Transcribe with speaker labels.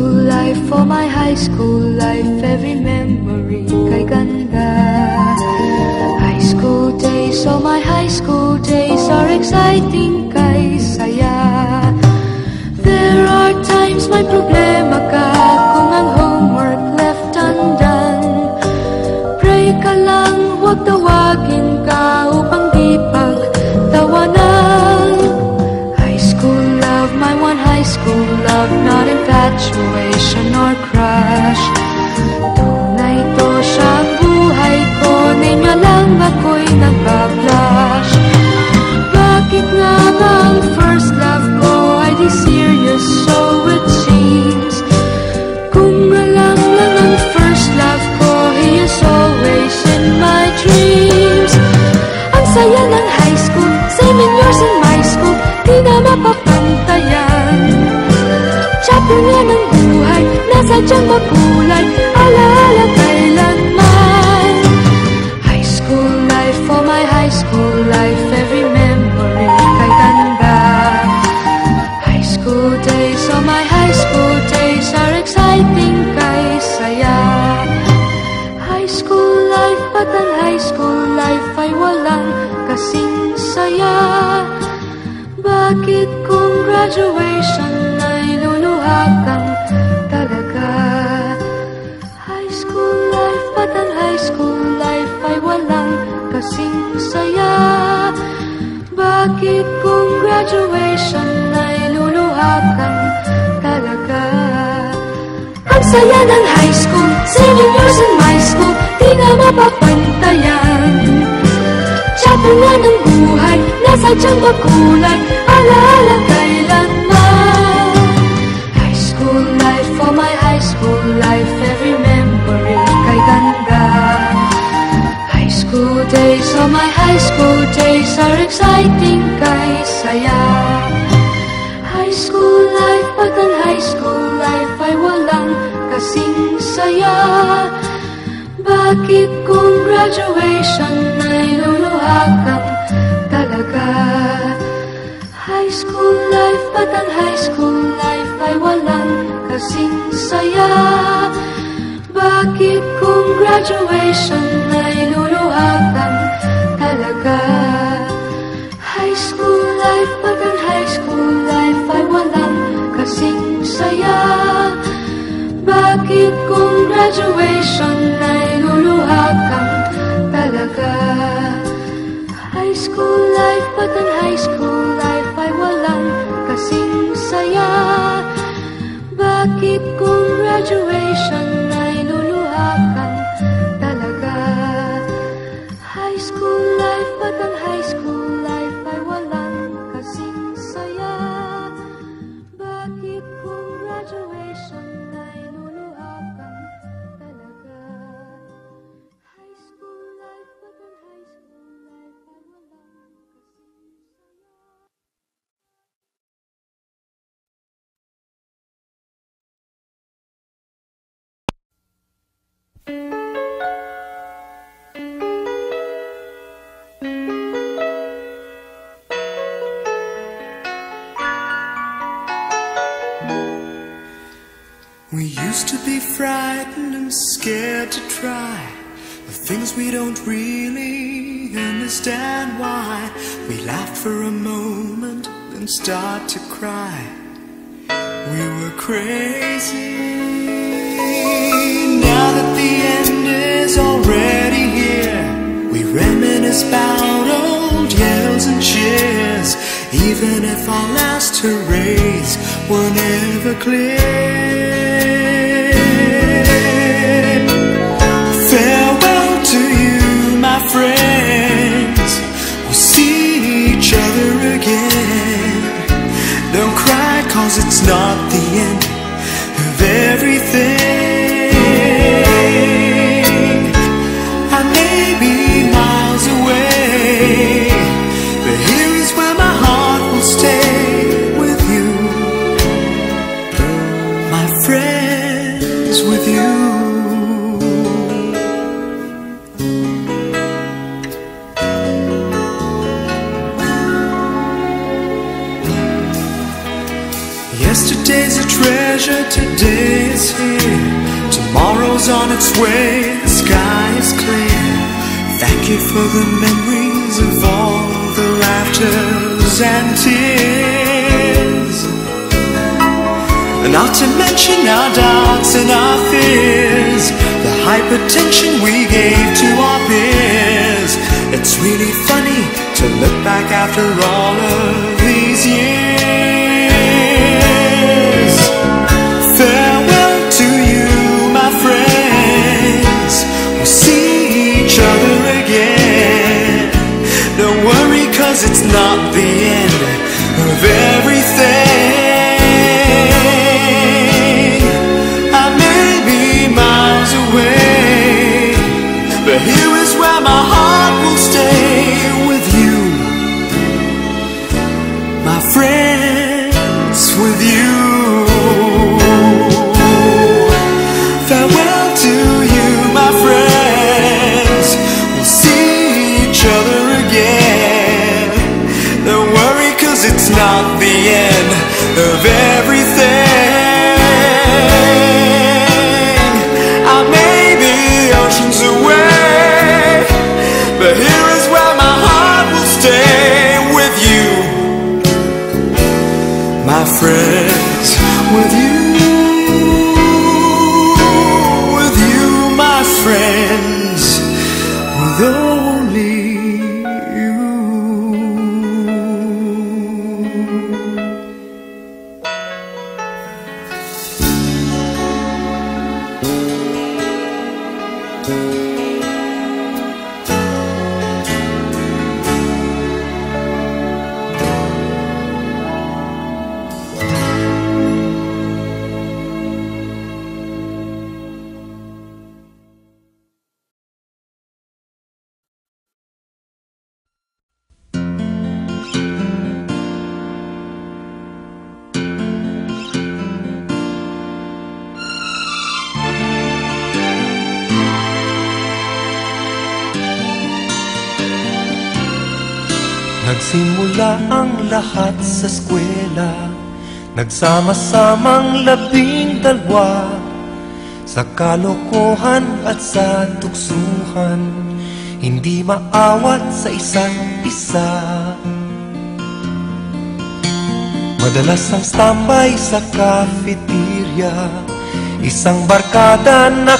Speaker 1: school life, for my high school life, every memory kay ganda. High school days, oh my high school days are exciting kay saya. There are times may problema ka kung ang homework left undone. Pray ka lang, huwag tawagin ka upang di pagtawanan. High school love, my one high school love, not infatuation or crush. Tunay to siyang buhay ko, niya lang ako'y nagbablush. Bakit nga ba ang first love ko ay di serious, so it seems? Kung alam lang ang first love ko, he is always in my dreams. Ang saya ng high school, 7 years in my school, di na mapapantayan. Chapter nga ng buhay, nasadyang makulay, alaala kailanman. High school life, for my high school life, every memory kay ganda. High school days, oh my high school days are exciting kay saya. High school life, but ang high school life ay walang kasing saya. Bakit kung graduation ay luluhakan talaga? High school life, but ang high school life ay walang kasing saya. Bakit kung graduation ay luluhakan talaga? Ang saya ng high school, 7 years in my school, di na mapapantayan. Chapter nga ng buhay, nasadyang makulay, alaala kailanman. High school life, for my high school life, every memory kay ganda. High school days, oh my high school days are exciting kay saya. High school life, but ang high school life ay walang kasing saya. Bakit kung graduation ay luluhakan talaga? High school life, but ang high school life ay walang kasing saya. Bakit kung graduation ay luluhakan talaga? High school life, but ang high school life ay walang kasing saya. Bakit kung graduation ay luluhakan talaga? High school life, but ang high school life ay walang kasing saya. Bakit kung graduation ay luluhakan talaga? High school life, but ang high school life ay walang kasing saya. Bakit kung graduation ay luluhakan talaga? High school life, but ang high school life ay walang kasing saya.
Speaker 2: We used to be frightened and scared to try the things we don't really understand why. We laughed for a moment, then start to cry. We were crazy. Now that the end is already here, we reminisce about old yells and cheers, even if our last hurrays were never clear. Farewell to you, my friends. We'll see each other again. Don't cry, 'cause it's not the end of everything. I may be miles away, but here is where my heart will stay with you, my friends, with you. Yesterday's a treasure today is here, tomorrow's on its way, the sky is clear. Thank you for the memories of all the laughters and tears, not to mention our doubts and our fears, the hypertension we gave to our peers. It's really funny to look back after all of these years. Farewell to you, my friends, we'll see each other again. Don't worry, 'cause it's not the end of everything. I may be miles away, but here is where my heart will stay, with you, my friends, with you. Farewell to you, my friends, we'll see each other again. Don't worry, 'cause it's not the end of everything. I may be oceans away, but here is where my heart will stay, with you, my friends, with you, my friends, with only you.
Speaker 3: Nagsimula ang lahat sa eskwela, nagsama-samang 12, sa kalokohan at sa tuksuhan, hindi maawat sa isa't isa. Madalas ang standby sa cafeteria, isang barkada na